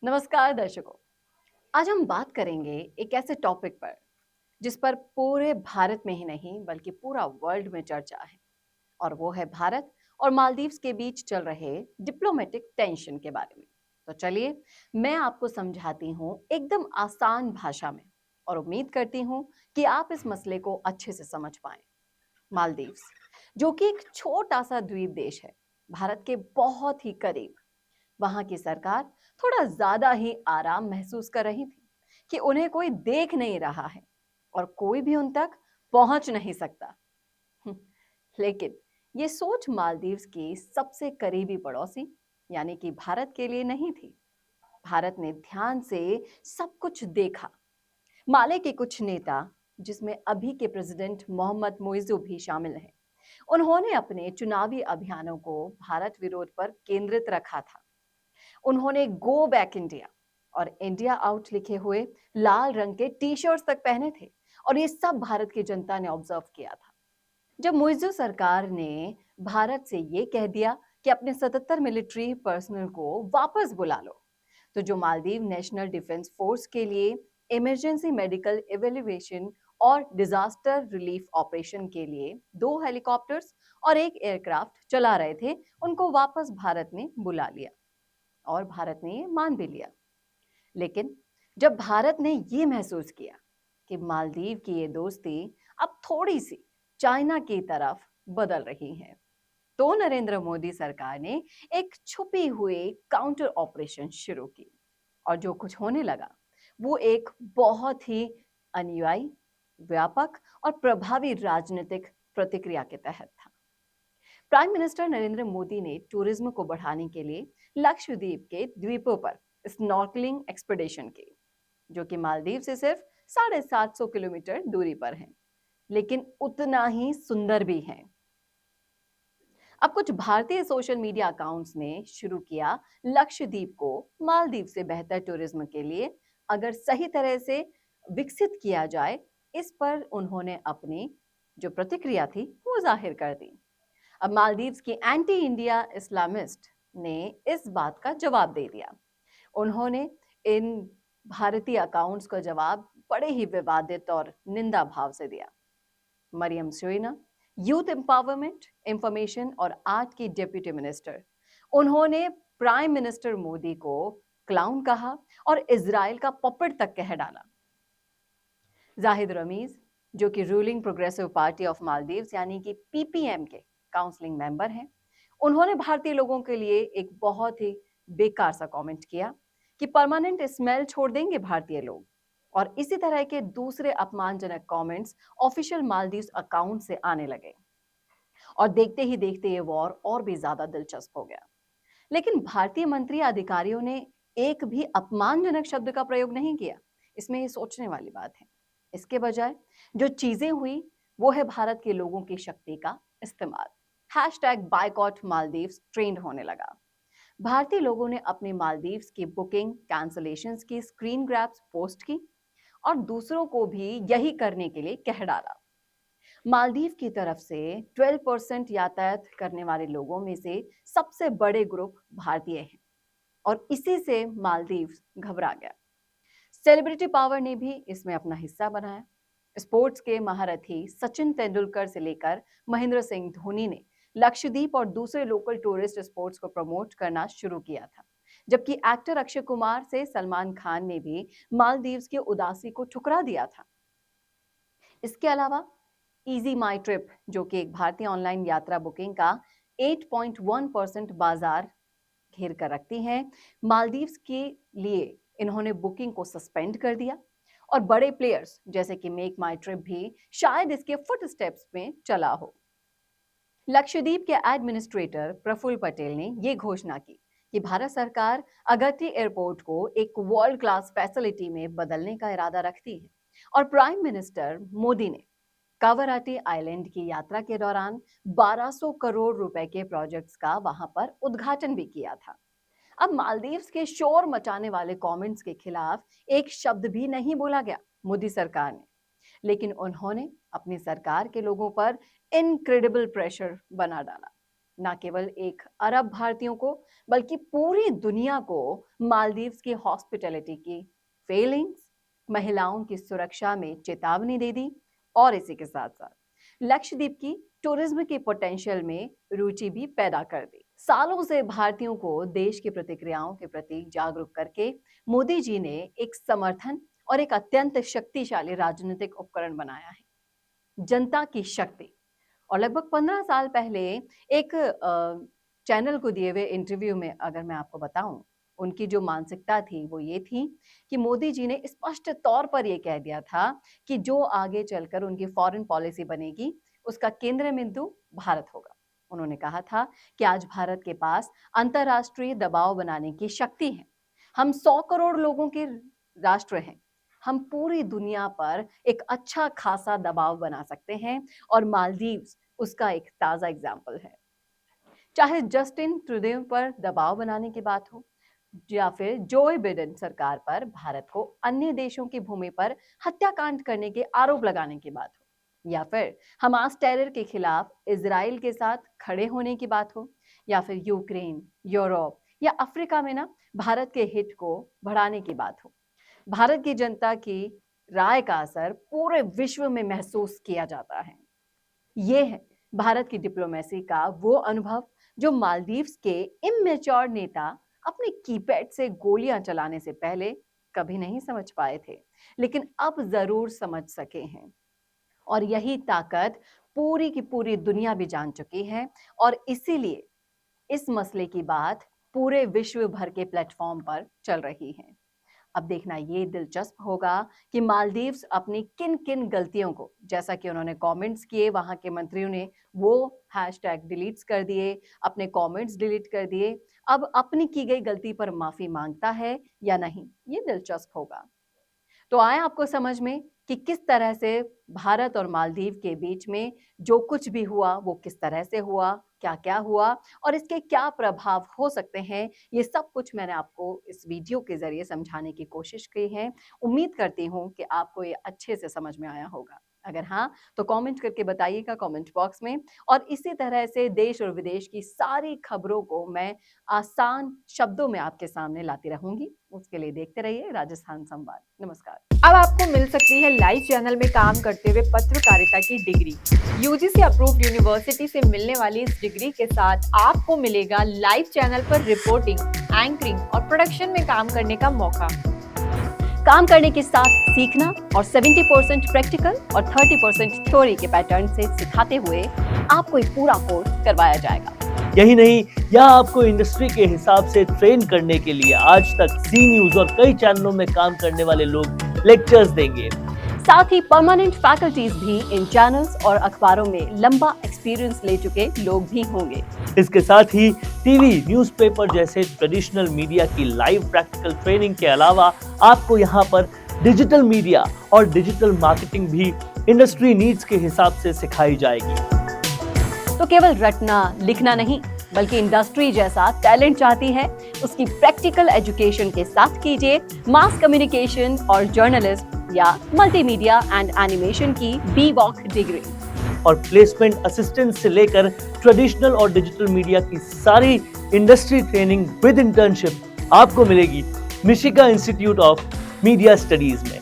नमस्कार दर्शकों। आज हम बात करेंगे एक ऐसे टॉपिक पर जिस पर पूरे भारत में ही नहीं बल्कि पूरा वर्ल्ड में चर्चा है, और वो है भारत और मालदीव्स के बीच चल रहे डिप्लोमेटिक टेंशन के बारे में। तो चलिए, मैं आपको समझाती हूँ एकदम आसान भाषा में, और उम्मीद करती हूँ कि आप इस मसले को अच्छे से समझ पाएं। मालदीव्स, जो कि एक छोटा सा द्वीप देश है, भारत के बहुत ही करीब। वहां की सरकार थोड़ा ज्यादा ही आराम महसूस कर रही थी कि उन्हें कोई देख नहीं रहा है और कोई भी उन तक पहुंच नहीं सकता। हम्म, लेकिन ये सोच मालदीव्स की सबसे करीबी पड़ोसी यानी कि भारत के लिए नहीं थी। भारत ने ध्यान से सब कुछ देखा। माले के कुछ नेता, जिसमें अभी के प्रेसिडेंट मोहम्मद मोइजू भी शामिल हैं, उन्होंने अपने चुनावी अभियानों को भारत विरोध पर केंद्रित रखा था। उन्होंने गो बैक इंडिया और इंडिया आउट लिखे हुए लाल रंग के टी शर्ट्स तक पहने थे, और ये सब भारत की जनता ने ऑब्जर्व किया था। जब मुइज्जू सरकार ने भारत से ये कह दिया कि अपने 77 मिलिट्री पर्सनल को वापस बुला लो, तो जो मालदीव नेशनल डिफेंस फोर्स के लिए इमरजेंसी मेडिकल इवेल्युएशन और डिजास्टर रिलीफ ऑपरेशन के लिए 2 हेलीकॉप्टर्स और एक एयरक्राफ्ट चला रहे थे, उनको वापस भारत ने बुला लिया और भारत ने ये मान भी लिया। लेकिन जब भारत ने ये महसूस किया कि मालदीव की ये दोस्ती अब थोड़ी सी चाइना की तरफ बदल रही है, तो नरेंद्र मोदी सरकार ने एक छुपी हुई काउंटर ऑपरेशन शुरू की। और जो कुछ होने लगा वो एक बहुत ही अनुयायी, व्यापक और प्रभावी राजनीतिक प्रतिक्रिया के तहत था। प्राइम मिनिस्टर नरेंद्र मोदी ने टूरिज्म को बढ़ाने के लिए लक्षद्वीप के द्वीपों पर स्नॉर्कलिंग एक्सपेडिशन की, जो कि मालदीव से सिर्फ 750 किलोमीटर दूरी पर है, लेकिन उतना ही सुंदर भी है। अब कुछ भारतीय सोशल मीडिया अकाउंट्स ने शुरू किया लक्षद्वीप को मालदीव से बेहतर टूरिज्म के लिए अगर सही तरह से विकसित किया जाए, इस पर उन्होंने अपनी जो प्रतिक्रिया थी वो जाहिर कर दी। अब मालदीव्स की एंटी इंडिया इस्लामिस्ट ने इस बात का जवाब दे दिया। उन्होंने इन भारतीय अकाउंट्स का जवाब बड़े ही विवादित और निंदा भाव से दिया। मरियम सुरीना, यूथ एम्पावरमेंट, इंफॉर्मेशन और आर्ट की डिप्टी मिनिस्टर, उन्होंने प्राइम मिनिस्टर मोदी को क्लाउन कहा और इजराइल का पपेट तक कह डाला। जाहिद रमीज, जो कि ruling progressive party of Maldives यानी कि पीपीएम के काउंसलिंग मेंबर हैं, उन्होंने भारतीय लोगों के लिए एक बहुत ही बेकार सा कमेंट किया कि परमानेंट स्मेल छोड़ देंगे भारतीय लोग। और इसी तरह के दूसरे अपमानजनक कमेंट्स ऑफिशियल मालदीव्स अकाउंट से आने लगे, और देखते ही देखते ये वॉर और भी ज्यादा दिलचस्प हो गया। लेकिन भारतीय मंत्री अधिकारियों ने एक भी अपमानजनक शब्द का प्रयोग नहीं किया। इसमें ये सोचने वाली बात है। इसके बजाय जो चीजें हुई वो है भारत के लोगों की शक्ति का इस्तेमाल। हैशटैग बायकॉट मालदीव्स ट्रेंड होने लगा। भारतीय लोगों ने अपने मालदीव्स की बुकिंग कैंसलेशंस की स्क्रीन ग्रैब्स पोस्ट की और दूसरों को भी यही करने के लिए कह डाला। मालदीव की तरफ से 12% यातायात करने वाले लोगों में से सबसे बड़े ग्रुप भारतीय हैं, और इसी से मालदीव घबरा गया। सेलिब्रिटी पावर ने भी इसमें अपना हिस्सा बनाया। स्पोर्ट्स के महारथी सचिन तेंदुलकर से लेकर महेंद्र सिंह धोनी ने लक्षद्वीप और दूसरे लोकल टूरिस्ट स्पोर्ट्स को प्रमोट करना शुरू किया था, जबकि एक्टर अक्षय कुमार से सलमान खान ने भी मालदीव्स की उदासी को ठुकरा दिया था। इसके अलावा इजी माई ट्रिप, जो कि एक भारतीय ऑनलाइन यात्रा बुकिंग का 8.1% बाजार घेर कर रखती है, मालदीव्स के लिए इन्होंने बुकिंग को सस्पेंड कर दिया। और बड़े प्लेयर्स जैसे कि मेक माई ट्रिप भी शायद इसके फुट स्टेप्स में चला हो। लक्षद्वीप के एडमिनिस्ट्रेटर प्रफुल्ल पटेल ने यह घोषणा की कि भारत सरकार अगत्ती एयरपोर्ट को एक वर्ल्ड क्लास फैसिलिटी में बदलने का इरादा रखती है। और प्राइम मिनिस्टर मोदी ने कावराटी आइलैंड की यात्रा के दौरान 1200 करोड़ रुपए के प्रोजेक्ट्स का वहां पर उद्घाटन भी किया था। अब मालदीव्स के शोर मचाने वाले कमेंट्स के खिलाफ एक शब्द भी नहीं बोला गया मोदी सरकार ने, लेकिन उन्होंने अपनी सरकार के लोगों पर इनक्रेडिबल प्रेशर बना डाला। न केवल 1 अरब भारतीयों को बल्कि पूरी दुनिया को मालदीव्स की हॉस्पिटैलिटी की फेलिंग्स, महिलाओं की सुरक्षा में चेतावनी दे दी और इसी के साथ साथ लक्षद्वीप की टूरिज्म की पोटेंशियल में रुचि भी पैदा कर दी। सालों से भारतीयों को देश की प्रतिक्रियाओं के प्रति जागरूक करके मोदी जी ने एक समर्थन और एक अत्यंत शक्तिशाली राजनीतिक उपकरण बनाया है, जनता की शक्ति। और लगभग 15 साल पहले एक चैनल को दिए हुए इंटरव्यू में अगर मैं आपको बताऊं, उनकी जो मानसिकता थी वो ये थी कि मोदी जी ने स्पष्ट तौर पर ये कह दिया था कि जो आगे चलकर उनकी फॉरेन पॉलिसी बनेगी उसका केंद्र बिंदु भारत होगा। उन्होंने कहा था कि आज भारत के पास अंतर्राष्ट्रीय दबाव बनाने की शक्ति है। हम 100 करोड़ लोगों के राष्ट्र हैं। हम पूरी दुनिया पर एक अच्छा खासा दबाव बना सकते हैं और मालदीव्स उसका एक ताजा एग्जाम्पल है। चाहे जस्टिन ट्रूडेau पर दबाव बनाने की बात हो या फिर जोe बिडेन सरकार पर भारत को अन्य देशों की भूमि पर हत्याकांड करने के आरोप लगाने की बात हो, या फिर हमास टेरर के खिलाफ इजराइल के साथ खड़े होने की बात हो, या फिर यूक्रेन, यूरोप या अफ्रीका में ना भारत के हित को बढ़ाने की बात हो, भारत की जनता की राय का असर पूरे विश्व में महसूस किया जाता है। ये है भारत की डिप्लोमेसी का वो अनुभव जो मालदीव्स के इमेच्योर नेता अपने कीपैड से गोलियां चलाने से पहले कभी नहीं समझ पाए थे, लेकिन अब जरूर समझ सके हैं। और यही ताकत पूरी की पूरी दुनिया भी जान चुकी है और इसीलिए इस मसले की बात पूरे विश्व भर के प्लेटफॉर्म पर चल रही है। अब देखना ये दिलचस्प होगा कि मालदीव्स अपनी किन किन गलतियों को, जैसा कि उन्होंने कमेंट्स किए, वहां के मंत्रियों ने वो हैशटैग डिलीट्स कर दिए, अपने कमेंट्स डिलीट कर दिए, अब अपनी की गई गलती पर माफी मांगता है या नहीं, ये दिलचस्प होगा। तो आए आपको समझ में कि किस तरह से भारत और मालदीव के बीच में जो कुछ भी हुआ वो किस तरह से हुआ, क्या क्या हुआ और इसके क्या प्रभाव हो सकते हैं, ये सब कुछ मैंने आपको इस वीडियो के जरिए समझाने की कोशिश की है। उम्मीद करती हूँ कि आपको ये अच्छे से समझ में आया होगा। अगर हाँ तो कमेंट करके बताइएगा कमेंट बॉक्स में, और इसी तरह से देश और विदेश की सारी खबरों को मैं आसान शब्दों में आपके सामने लाती रहूंगी। उसके लिए देखते रहिए राजस्थान संवाद। नमस्कार। अब आपको मिल सकती है लाइव चैनल में काम करते हुए पत्रकारिता की डिग्री। यूजीसी अप्रूव्ड यूनिवर्सिटी से मिलने वाली इस डिग्री के साथ आपको मिलेगा लाइव चैनल पर रिपोर्टिंग, एंकरिंग और प्रोडक्शन में काम करने का मौका। काम करने के साथ सीखना और 70% प्रैक्टिकल और 30% थ्योरी के पैटर्न से सिखाते हुए आपको एक पूरा कोर्स करवाया जाएगा। यही नहीं, यहाँ आपको इंडस्ट्री के हिसाब से ट्रेन करने के लिए आज तक सी न्यूज और कई चैनलों में काम करने वाले लोग लेक्चर्स देंगे। साथ ही परमानेंट फैकल्टीज भी इन चैनल्स और अखबारों में लंबा एक्सपीरियंस ले चुके लोग भी होंगे। इसके साथ ही टीवी, न्यूज़पेपर जैसे ट्रेडिशनल मीडिया की लाइव प्रैक्टिकल ट्रेनिंग के अलावा आपको यहाँ पर डिजिटल मीडिया और डिजिटल मार्केटिंग भी इंडस्ट्री नीड्स के हिसाब से सिखाई जाएगी। तो केवल रटना लिखना नहीं बल्कि इंडस्ट्री जैसा टैलेंट चाहती है, उसकी प्रैक्टिकल एजुकेशन के साथ कीजिए मास कम्युनिकेशन और जर्नलिस्ट या मल्टीमीडिया एंड एनिमेशन की BVOC डिग्री। और प्लेसमेंट असिस्टेंट से लेकर ट्रेडिशनल और डिजिटल मीडिया की सारी इंडस्ट्री ट्रेनिंग विद इंटर्नशिप आपको मिलेगी मिशिगा इंस्टीट्यूट ऑफ मीडिया स्टडीज में।